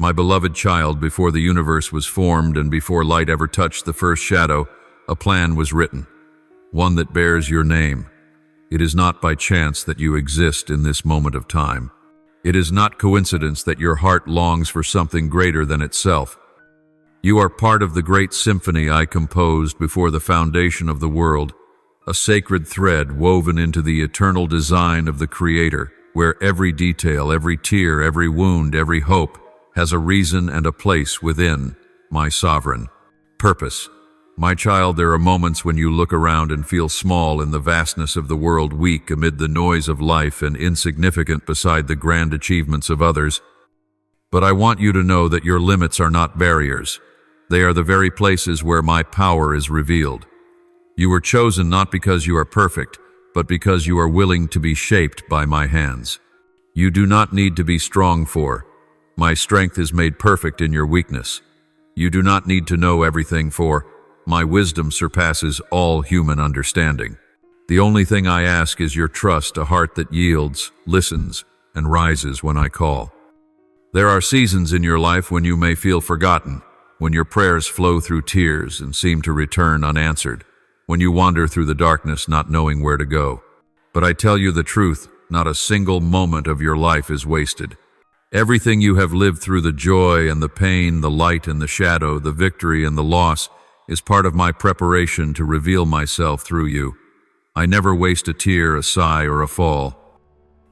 My beloved child, before the universe was formed and before light ever touched the first shadow, a plan was written, one that bears your name. It is not by chance that you exist in this moment of time. It is not coincidence that your heart longs for something greater than itself. You are part of the great symphony I composed before the foundation of the world, a sacred thread woven into the eternal design of the Creator, where every detail, every tear, every wound, every hope has a reason and a place within my sovereign purpose. My child, there are moments when you look around and feel small in the vastness of the world, weak amid the noise of life and insignificant beside the grand achievements of others. But I want you to know that your limits are not barriers. They are the very places where my power is revealed. You were chosen not because you are perfect, but because you are willing to be shaped by my hands. You do not need to be strong for. My strength is made perfect in your weakness. You do not need to know everything for. My wisdom surpasses all human understanding. The only thing I ask is your trust, a heart that yields, listens, and rises when I call. There are seasons in your life when you may feel forgotten, when your prayers flow through tears and seem to return unanswered, when you wander through the darkness not knowing where to go. But I tell you the truth, not a single moment of your life is wasted. Everything you have lived through, the joy and the pain, the light and the shadow, the victory and the loss, is part of my preparation to reveal myself through you. I never waste a tear, a sigh, or a fall.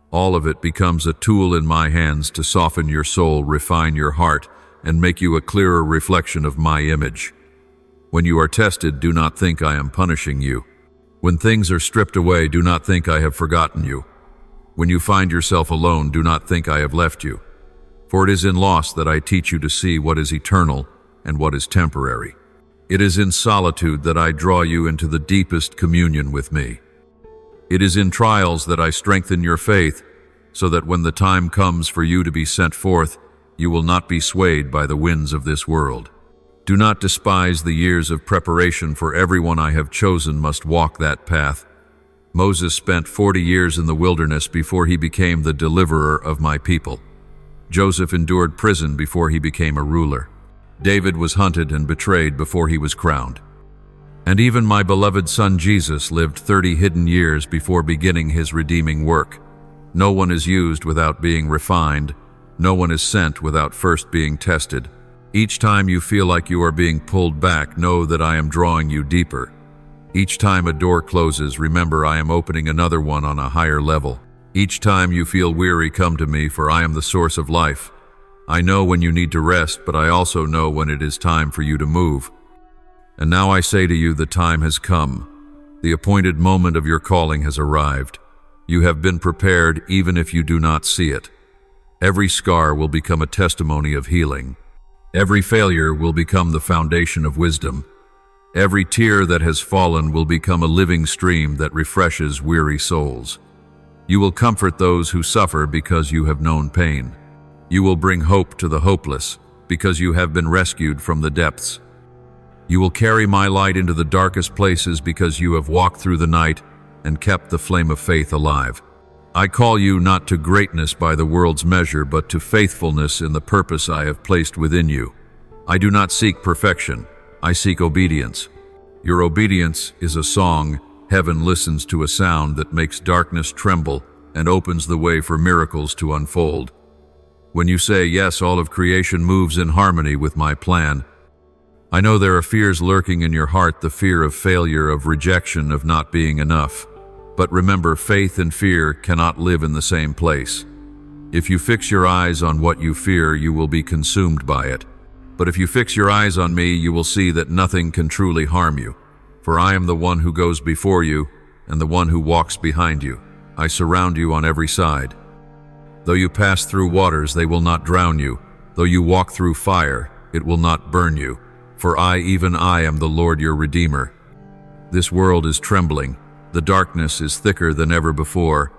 All of it becomes a tool in my hands to soften your soul, refine your heart, and make you a clearer reflection of my image. When you are tested, do not think I am punishing you. When things are stripped away, do not think I have forgotten you. When you find yourself alone, do not think I have left you. For it is in loss that I teach you to see what is eternal and what is temporary. It is in solitude that I draw you into the deepest communion with me. It is in trials that I strengthen your faith, so that when the time comes for you to be sent forth, you will not be swayed by the winds of this world. Do not despise the years of preparation, for everyone I have chosen must walk that path. Moses spent 40 years in the wilderness before he became the deliverer of my people. Joseph endured prison before he became a ruler. David was hunted and betrayed before he was crowned. And even my beloved Son Jesus lived 30 hidden years before beginning his redeeming work. No one is used without being refined. No one is sent without first being tested. Each time you feel like you are being pulled back, know that I am drawing you deeper. Each time a door closes, remember I am opening another one on a higher level. Each time you feel weary, come to me, for I am the source of life. I know when you need to rest, but I also know when it is time for you to move. And now I say to you, the time has come. The appointed moment of your calling has arrived. You have been prepared even if you do not see it. Every scar will become a testimony of healing. Every failure will become the foundation of wisdom. Every tear that has fallen will become a living stream that refreshes weary souls. You will comfort those who suffer because you have known pain. You will bring hope to the hopeless because you have been rescued from the depths. You will carry my light into the darkest places because you have walked through the night and kept the flame of faith alive. I call you not to greatness by the world's measure, but to faithfulness in the purpose I have placed within you. I do not seek perfection, I seek obedience. Your obedience is a song. Heaven listens to a sound that makes darkness tremble and opens the way for miracles to unfold. When you say yes, all of creation moves in harmony with my plan. I know there are fears lurking in your heart, the fear of failure, of rejection, of not being enough. But remember, faith and fear cannot live in the same place. If you fix your eyes on what you fear, you will be consumed by it. But if you fix your eyes on me, you will see that nothing can truly harm you. For I am the one who goes before you and the one who walks behind you. I surround you on every side. Though you pass through waters, they will not drown you. Though you walk through fire, it will not burn you. For I, even I, am the Lord your Redeemer. This world is trembling. The darkness is thicker than ever before.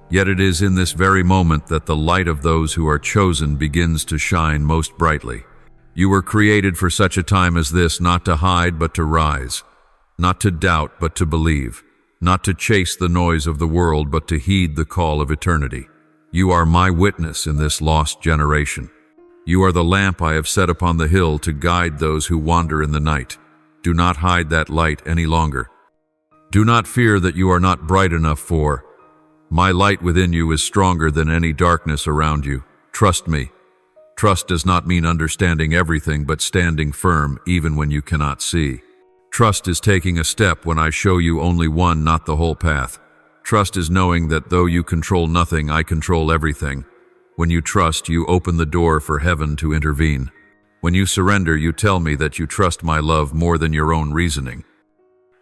Yet it is in this very moment that the light of those who are chosen begins to shine most brightly. You were created for such a time as this, not to hide but to rise, not to doubt but to believe, not to chase the noise of the world but to heed the call of eternity. You are my witness in this lost generation. You are the lamp I have set upon the hill to guide those who wander in the night. Do not hide that light any longer. Do not fear that you are not bright enough, for my light within you is stronger than any darkness around you. Trust me. Trust does not mean understanding everything, but standing firm even when you cannot see. Trust is taking a step when I show you only one, not the whole path. Trust is knowing that though you control nothing, I control everything. When you trust, you open the door for heaven to intervene. When you surrender, you tell me that you trust my love more than your own reasoning.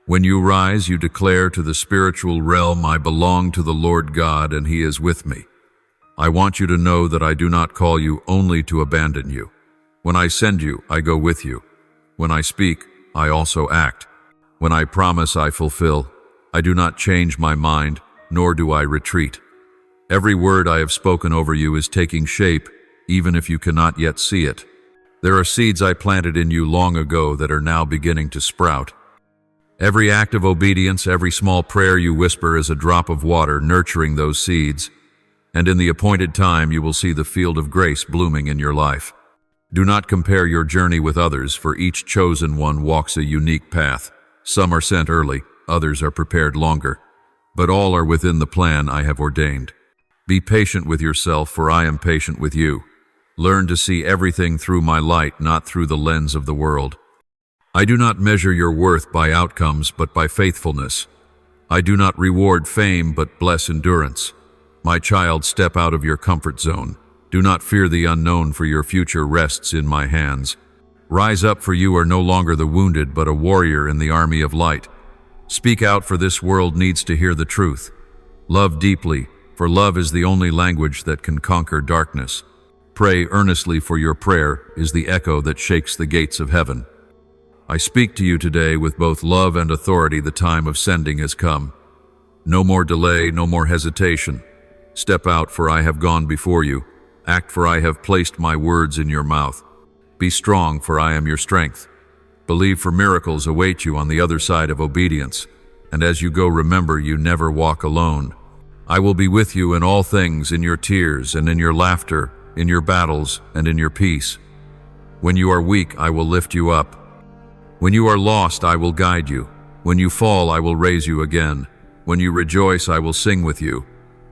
When you rise, you declare to the spiritual realm, I belong to the Lord God and He is with me. I want you to know that I do not call you only to abandon you. When I send you, I go with you. When I speak, I also act. When I promise, I fulfill. I do not change my mind, nor do I retreat. Every word I have spoken over you is taking shape, even if you cannot yet see it. There are seeds I planted in you long ago that are now beginning to sprout. Every act of obedience, every small prayer you whisper is a drop of water nurturing those seeds, and in the appointed time you will see the field of grace blooming in your life. Do not compare your journey with others, for each chosen one walks a unique path. Some are sent early, others are prepared longer, but all are within the plan I have ordained. Be patient with yourself, for I am patient with you. Learn to see everything through my light, not through the lens of the world. I do not measure your worth by outcomes, but by faithfulness. I do not reward fame, but bless endurance. My child, step out of your comfort zone. Do not fear the unknown, for your future rests in my hands. Rise up, for you are no longer the wounded, but a warrior in the army of light. Speak out, for this world needs to hear the truth. Love deeply, for love is the only language that can conquer darkness. Pray earnestly, for your prayer is the echo that shakes the gates of heaven. I speak to you today with both love and authority. The time of sending has come. No more delay, no more hesitation. Step out, for I have gone before you. Act, for I have placed my words in your mouth. Be strong, for I am your strength. Believe, for miracles await you on the other side of obedience. And as you go, remember, you never walk alone. I will be with you in all things, in your tears and in your laughter, in your battles and in your peace. When you are weak, I will lift you up. When you are lost, I will guide you. When you fall, I will raise you again. When you rejoice, I will sing with you.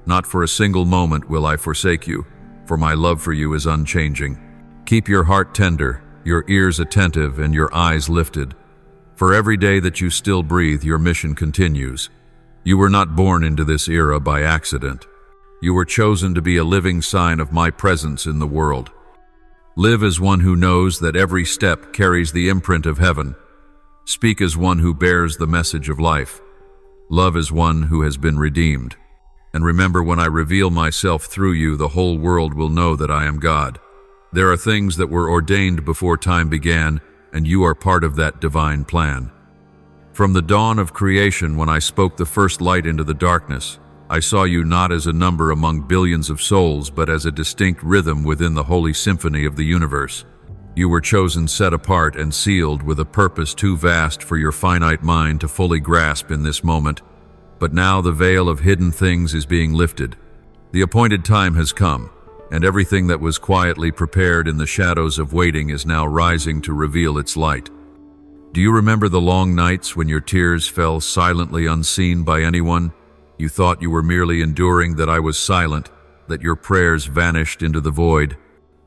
Not for a single moment will I forsake you, for my love for you is unchanging. Keep your heart tender, your ears attentive, and your eyes lifted. For every day that you still breathe, your mission continues. You were not born into this era by accident. You were chosen to be a living sign of my presence in the world. Live as one who knows that every step carries the imprint of heaven. Speak as one who bears the message of life. Love as one who has been redeemed. And remember, when I reveal myself through you, the whole world will know that I am God. There are things that were ordained before time began, and you are part of that divine plan. From the dawn of creation, when I spoke the first light into the darkness, I saw you not as a number among billions of souls, but as a distinct rhythm within the holy symphony of the universe. You were chosen, set apart, and sealed with a purpose too vast for your finite mind to fully grasp in this moment. But now the veil of hidden things is being lifted. The appointed time has come, and everything that was quietly prepared in the shadows of waiting is now rising to reveal its light. Do you remember the long nights when your tears fell silently, unseen by anyone? You thought you were merely enduring, that I was silent, that your prayers vanished into the void.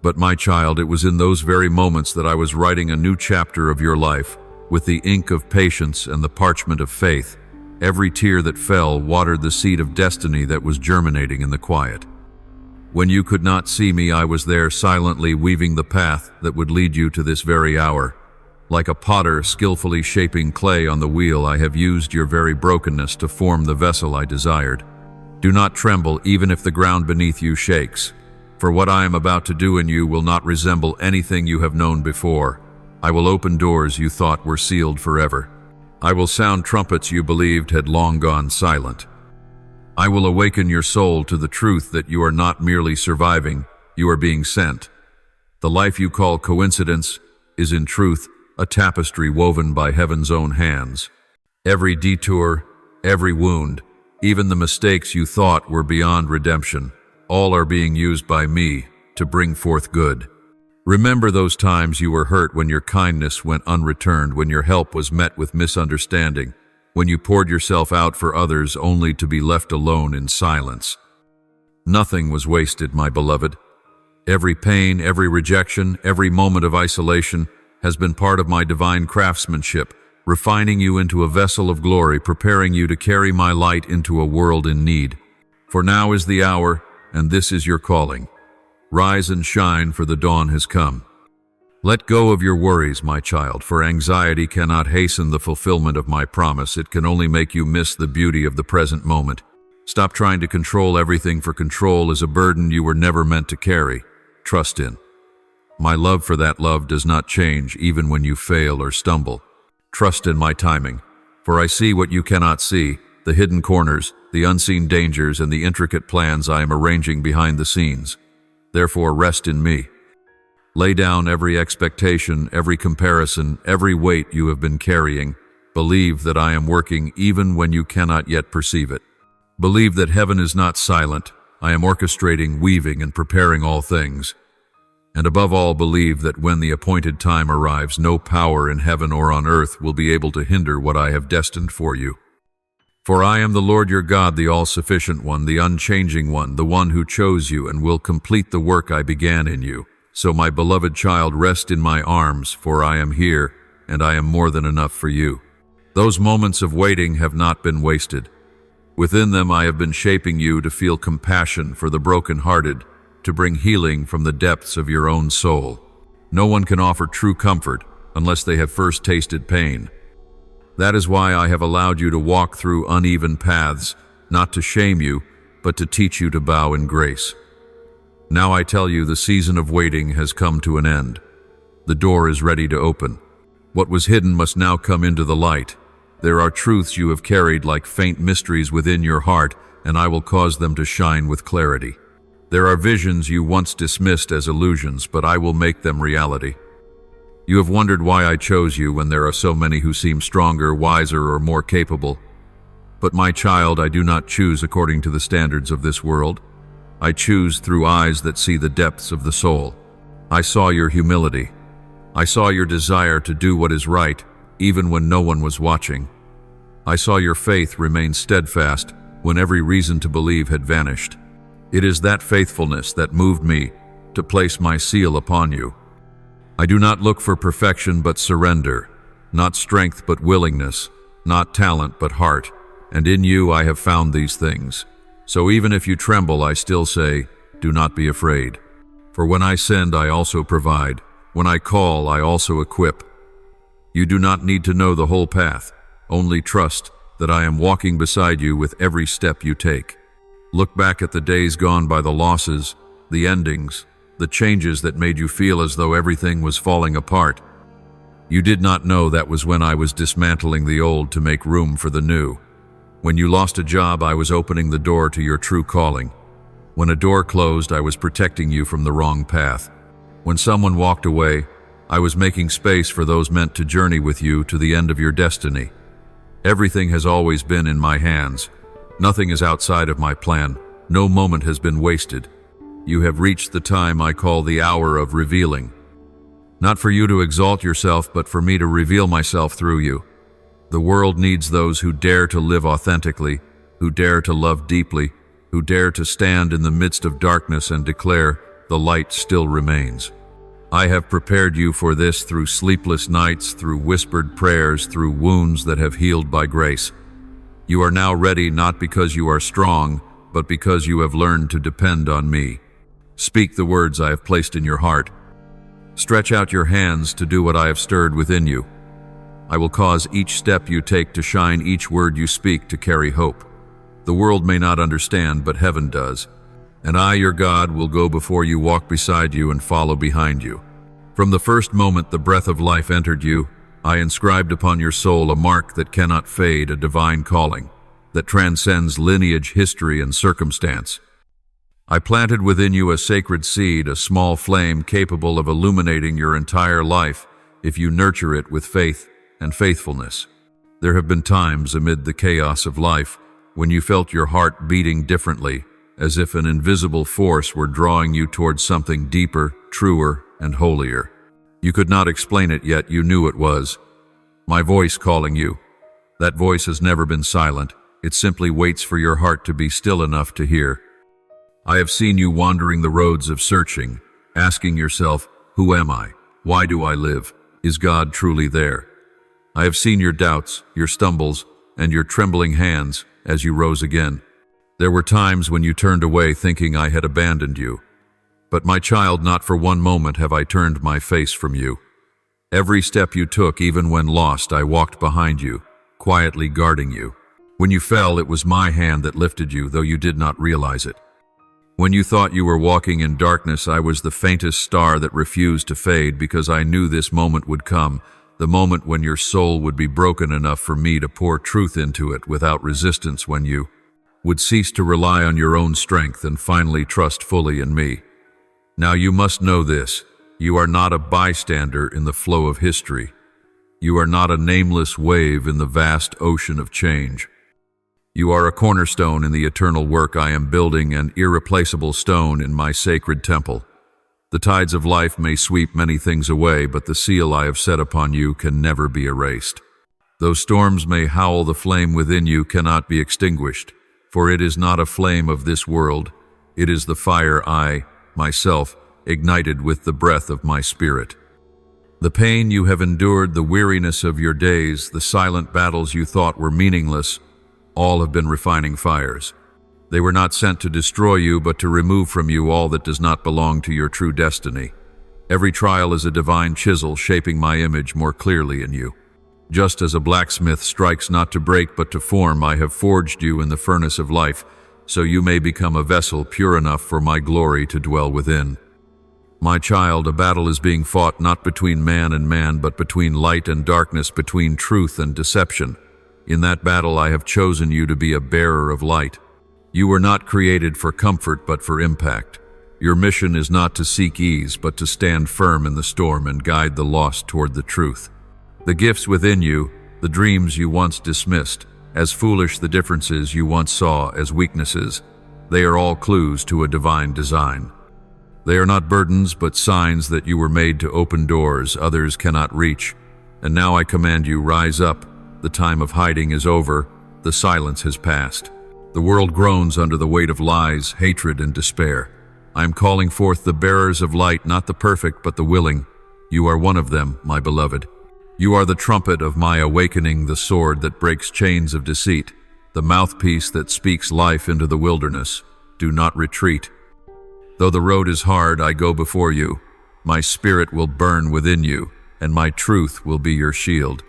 But my child, it was in those very moments that I was writing a new chapter of your life, with the ink of patience and the parchment of faith. Every tear that fell watered the seed of destiny that was germinating in the quiet. When you could not see me, I was there silently weaving the path that would lead you to this very hour. Like a potter skillfully shaping clay on the wheel, I have used your very brokenness to form the vessel I desired. Do not tremble, even if the ground beneath you shakes, for what I am about to do in you will not resemble anything you have known before. I will open doors you thought were sealed forever. I will sound trumpets you believed had long gone silent. I will awaken your soul to the truth that you are not merely surviving, you are being sent. The life you call coincidence is in truth a tapestry woven by heaven's own hands. Every detour, every wound, even the mistakes you thought were beyond redemption, all are being used by me to bring forth good. Remember those times you were hurt when your kindness went unreturned, when your help was met with misunderstanding, when you poured yourself out for others only to be left alone in silence. Nothing was wasted, my beloved. Every pain, every rejection, every moment of isolation has been part of my divine craftsmanship, refining you into a vessel of glory, preparing you to carry my light into a world in need. For now is the hour, and this is your calling. Rise and shine, for the dawn has come. Let go of your worries, my child, for anxiety cannot hasten the fulfillment of my promise. It can only make you miss the beauty of the present moment. Stop trying to control everything, for control is a burden you were never meant to carry. Trust in. My love for that love does not change even when you fail or stumble. Trust in my timing, for I see what you cannot see, the hidden corners, the unseen dangers, and the intricate plans I am arranging behind the scenes. Therefore, rest in me. Lay down every expectation, every comparison, every weight you have been carrying. Believe that I am working even when you cannot yet perceive it. Believe that heaven is not silent. I am orchestrating, weaving, and preparing all things. And above all, believe that when the appointed time arrives, no power in heaven or on earth will be able to hinder what I have destined for you. For I am the Lord your God, the all-sufficient one, the unchanging one, the one who chose you and will complete the work I began in you. So my beloved child, rest in my arms, for I am here, and I am more than enough for you. Those moments of waiting have not been wasted. Within them I have been shaping you to feel compassion for the broken-hearted, to bring healing from the depths of your own soul. No one can offer true comfort unless they have first tasted pain. That is why I have allowed you to walk through uneven paths, not to shame you, but to teach you to bow in grace. Now I tell you, the season of waiting has come to an end. The door is ready to open. What was hidden must now come into the light. There are truths you have carried like faint mysteries within your heart, and I will cause them to shine with clarity. There are visions you once dismissed as illusions, but I will make them reality. You have wondered why I chose you when there are so many who seem stronger, wiser, or more capable. But my child, I do not choose according to the standards of this world. I choose through eyes that see the depths of the soul. I saw your humility. I saw your desire to do what is right, even when no one was watching. I saw your faith remain steadfast when every reason to believe had vanished. It is that faithfulness that moved me to place my seal upon you. I do not look for perfection but surrender, not strength but willingness, not talent but heart, and in you I have found these things. So even if you tremble, I still say, do not be afraid. For when I send, I also provide. When I call, I also equip. You do not need to know the whole path, only trust that I am walking beside you with every step you take. Look back at the days gone by, the losses, the endings, the changes that made you feel as though everything was falling apart. You did not know that was when I was dismantling the old to make room for the new. When you lost a job, I was opening the door to your true calling. When a door closed, I was protecting you from the wrong path. When someone walked away, I was making space for those meant to journey with you to the end of your destiny. Everything has always been in my hands. Nothing is outside of my plan. No moment has been wasted. You have reached the time I call the hour of revealing. Not for you to exalt yourself, but for me to reveal myself through you. The world needs those who dare to live authentically, who dare to love deeply, who dare to stand in the midst of darkness and declare, the light still remains. I have prepared you for this through sleepless nights, through whispered prayers, through wounds that have healed by grace. You are now ready not because you are strong, but because you have learned to depend on me. Speak the words I have placed in your heart. Stretch out your hands to do what I have stirred within you. I will cause each step you take to shine, each word you speak to carry hope. The world may not understand, but heaven does. And I, your God, will go before you, walk beside you, and follow behind you. From the first moment the breath of life entered you, I inscribed upon your soul a mark that cannot fade, a divine calling that transcends lineage, history, and circumstance. I planted within you a sacred seed, a small flame capable of illuminating your entire life if you nurture it with faith and faithfulness. There have been times amid the chaos of life when you felt your heart beating differently, as if an invisible force were drawing you towards something deeper, truer, and holier. You could not explain it, yet you knew it was. My voice calling you. That voice has never been silent. It simply waits for your heart to be still enough to hear. I have seen you wandering the roads of searching, asking yourself, who am I? Why do I live? Is God truly there? I have seen your doubts, your stumbles, and your trembling hands as you rose again. There were times when you turned away thinking I had abandoned you. But my child, not for one moment have I turned my face from you. Every step you took, even when lost, I walked behind you, quietly guarding you. When you fell, it was my hand that lifted you, though you did not realize it. When you thought you were walking in darkness, I was the faintest star that refused to fade, because I knew this moment would come, the moment when your soul would be broken enough for me to pour truth into it without resistance, when you would cease to rely on your own strength and finally trust fully in me. Now you must know this: you are not a bystander in the flow of history. You are not a nameless wave in the vast ocean of change. You are a cornerstone in the eternal work I am building, an irreplaceable stone in my sacred temple. The tides of life may sweep many things away, but the seal I have set upon you can never be erased. Though storms may howl, the flame within you cannot be extinguished, for it is not a flame of this world. It is the fire I, myself, ignited with the breath of my spirit. The pain you have endured, the weariness of your days, the silent battles you thought were meaningless, all have been refining fires. They were not sent to destroy you, but to remove from you all that does not belong to your true destiny. Every trial is a divine chisel shaping my image more clearly in you. Just as a blacksmith strikes not to break but to form, I have forged you in the furnace of life, so you may become a vessel pure enough for my glory to dwell within. My child, a battle is being fought not between man and man, but between light and darkness, between truth and deception. In that battle I have chosen you to be a bearer of light. You were not created for comfort but for impact. Your mission is not to seek ease, but to stand firm in the storm and guide the lost toward the truth. The gifts within you, the dreams you once dismissed as foolish, the differences you once saw as weaknesses, they are all clues to a divine design. They are not burdens, but signs that you were made to open doors others cannot reach. And now I command you, rise up. The time of hiding is over. The silence has passed. The world groans under the weight of lies, hatred, and despair. I am calling forth the bearers of light, not the perfect, but the willing. You are one of them, my beloved. You are the trumpet of my awakening, the sword that breaks chains of deceit, the mouthpiece that speaks life into the wilderness. Do not retreat. Though the road is hard, I go before you. My spirit will burn within you, and my truth will be your shield.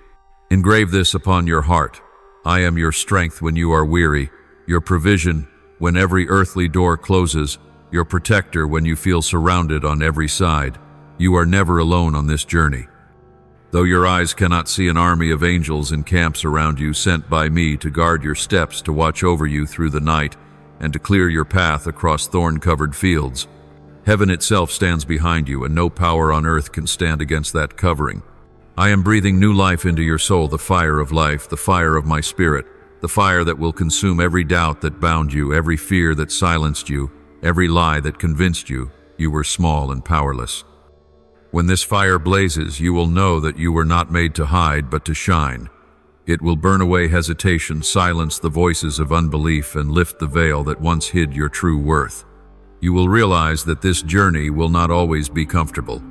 Engrave this upon your heart. I am your strength when you are weary, your provision when every earthly door closes, your protector when you feel surrounded on every side. You are never alone on this journey. Though your eyes cannot see, an army of angels encamps around you, sent by me to guard your steps, to watch over you through the night, and to clear your path across thorn-covered fields. Heaven itself stands behind you, and no power on earth can stand against that covering. I am breathing new life into your soul, the fire of life, the fire of my spirit, the fire that will consume every doubt that bound you, every fear that silenced you, every lie that convinced you were small and powerless. When this fire blazes, you will know that you were not made to hide, but to shine. It will burn away hesitation, silence the voices of unbelief, and lift the veil that once hid your true worth. You will realize that this journey will not always be comfortable.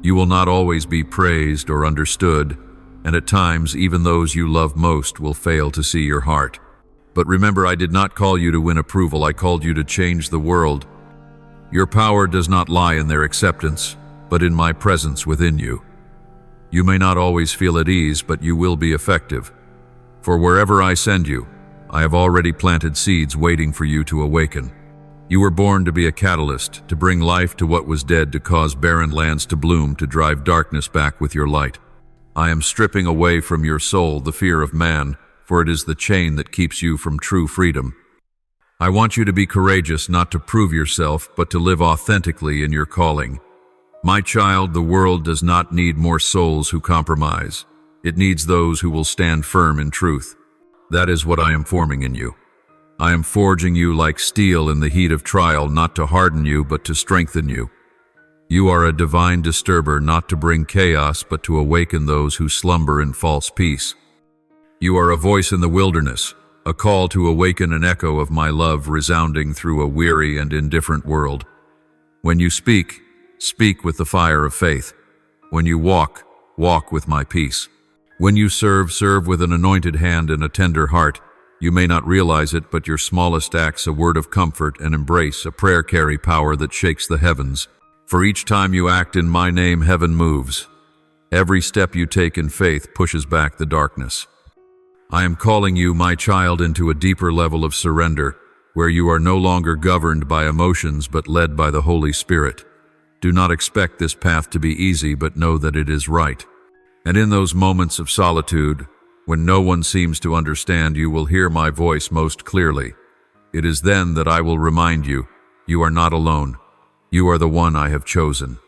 You will not always be praised or understood, and at times even those you love most will fail to see your heart. But remember, I did not call you to win approval. I called you to change the world. Your power does not lie in their acceptance, but in my presence within you. You may not always feel at ease, but you will be effective. For wherever I send you, I have already planted seeds waiting for you to awaken. You were born to be a catalyst, to bring life to what was dead, to cause barren lands to bloom, to drive darkness back with your light. I am stripping away from your soul the fear of man, for it is the chain that keeps you from true freedom. I want you to be courageous, not to prove yourself, but to live authentically in your calling. My child, the world does not need more souls who compromise. It needs those who will stand firm in truth. That is what I am forming in you. I am forging you like steel in the heat of trial, not to harden you, but to strengthen you. You are a divine disturber, not to bring chaos, but to awaken those who slumber in false peace. You are a voice in the wilderness, a call to awaken an echo of my love resounding through a weary and indifferent world. When you speak, speak with the fire of faith. When you walk, walk with my peace. When you serve, serve with an anointed hand and a tender heart. You may not realize it, but your smallest acts, a word of comfort and embrace, a prayer carry power that shakes the heavens. For each time you act in my name, heaven moves. Every step you take in faith pushes back the darkness. I am calling you, my child, into a deeper level of surrender, where you are no longer governed by emotions but led by the Holy Spirit. Do not expect this path to be easy, but know that it is right. And in those moments of solitude, when no one seems to understand, you will hear my voice most clearly. It is then that I will remind you, you are not alone. You are the one I have chosen.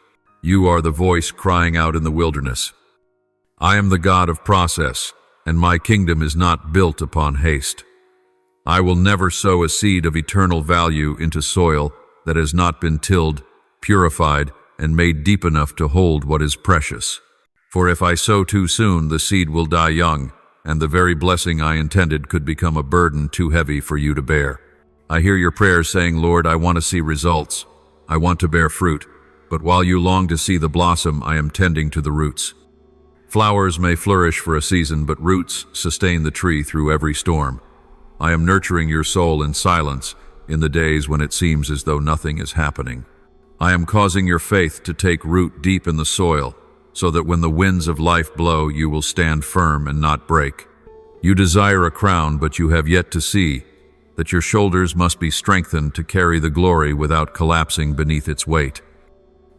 You are the voice crying out in the wilderness. I am the God of process, and my kingdom is not built upon haste. I will never sow a seed of eternal value into soil that has not been tilled, purified, and made deep enough to hold what is precious. For if I sow too soon, the seed will die young, and the very blessing I intended could become a burden too heavy for you to bear. I hear your prayers saying, Lord, I want to see results. I want to bear fruit. But while you long to see the blossom, I am tending to the roots. Flowers may flourish for a season, but roots sustain the tree through every storm. I am nurturing your soul in silence in the days when it seems as though nothing is happening. I am causing your faith to take root deep in the soil, so that when the winds of life blow, you will stand firm and not break. You desire a crown, but you have yet to see that your shoulders must be strengthened to carry the glory without collapsing beneath its weight.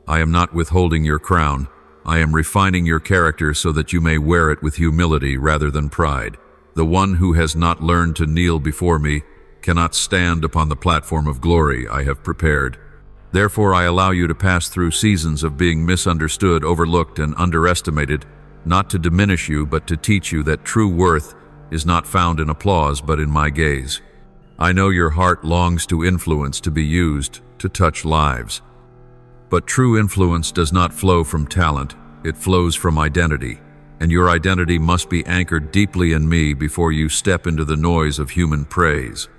I am not withholding your crown. I am refining your character so that you may wear it with humility rather than pride. The one who has not learned to kneel before me cannot stand upon the platform of glory I have prepared. Therefore, I allow you to pass through seasons of being misunderstood, overlooked, and underestimated, not to diminish you, but to teach you that true worth is not found in applause, but in my gaze. I know your heart longs to influence, to be used, to touch lives. But true influence does not flow from talent, it flows from identity, and your identity must be anchored deeply in me before you step into the noise of human praise.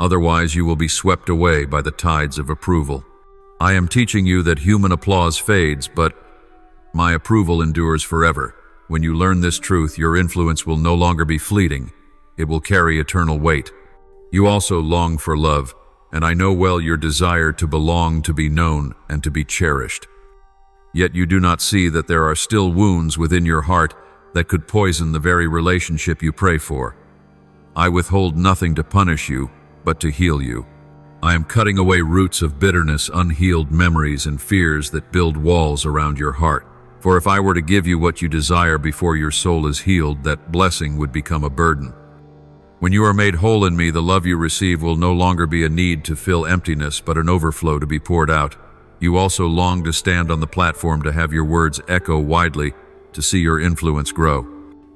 Otherwise, you will be swept away by the tides of approval. I am teaching you that human applause fades, but my approval endures forever. When you learn this truth, your influence will no longer be fleeting. It will carry eternal weight. You also long for love, and I know well your desire to belong, to be known, and to be cherished. Yet you do not see that there are still wounds within your heart that could poison the very relationship you pray for. I withhold nothing to punish you, but to heal you. I am cutting away roots of bitterness, unhealed memories, and fears that build walls around your heart. For if I were to give you what you desire before your soul is healed, that blessing would become a burden. When you are made whole in me, the love you receive will no longer be a need to fill emptiness, but an overflow to be poured out. You also long to stand on the platform, to have your words echo widely, to see your influence grow.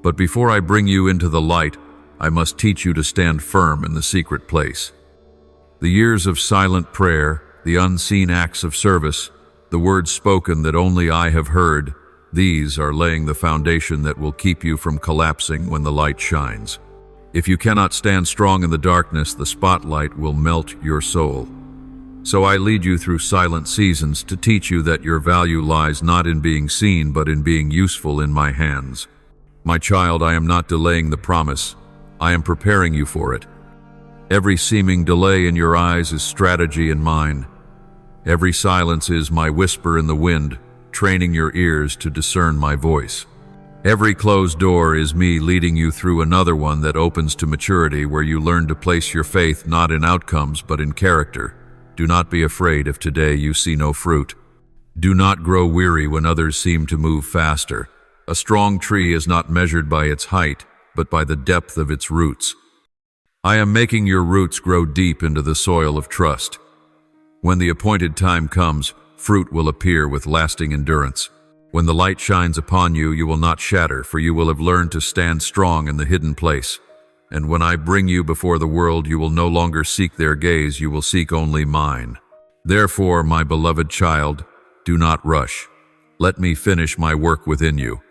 But before I bring you into the light, I must teach you to stand firm in the secret place. The years of silent prayer, the unseen acts of service, the words spoken that only I have heard, these are laying the foundation that will keep you from collapsing when the light shines. If you cannot stand strong in the darkness, the spotlight will melt your soul. So I lead you through silent seasons to teach you that your value lies not in being seen, but in being useful in my hands. My child, I am not delaying the promise. I am preparing you for it. Every seeming delay in your eyes is strategy in mine. Every silence is my whisper in the wind, training your ears to discern my voice. Every closed door is me leading you through another one that opens to maturity, where you learn to place your faith not in outcomes but in character. Do not be afraid if today you see no fruit. Do not grow weary when others seem to move faster. A strong tree is not measured by its height, but by the depth of its roots. I am making your roots grow deep into the soil of trust. When the appointed time comes, fruit will appear with lasting endurance. When the light shines upon you, you will not shatter, for you will have learned to stand strong in the hidden place. And when I bring you before the world, you will no longer seek their gaze, you will seek only mine. Therefore, my beloved child, Do not rush. Let me finish my work within you.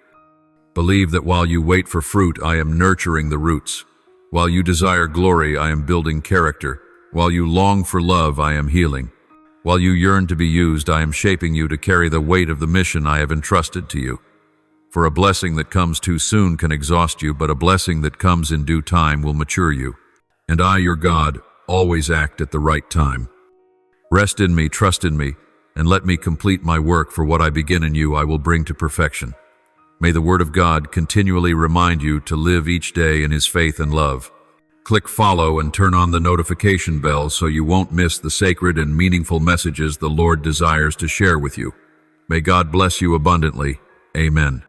Believe that while you wait for fruit, I am nurturing the roots. While you desire glory, I am building character. While you long for love, I am healing. While you yearn to be used, I am shaping you to carry the weight of the mission I have entrusted to you. For a blessing that comes too soon can exhaust you, but a blessing that comes in due time will mature you. And I, your God, always act at the right time. Rest in me, trust in me, and let me complete my work, for what I begin in you I will bring to perfection. May the Word of God continually remind you to live each day in His faith and love. Click follow and turn on the notification bell so you won't miss the sacred and meaningful messages the Lord desires to share with you. May God bless you abundantly. Amen.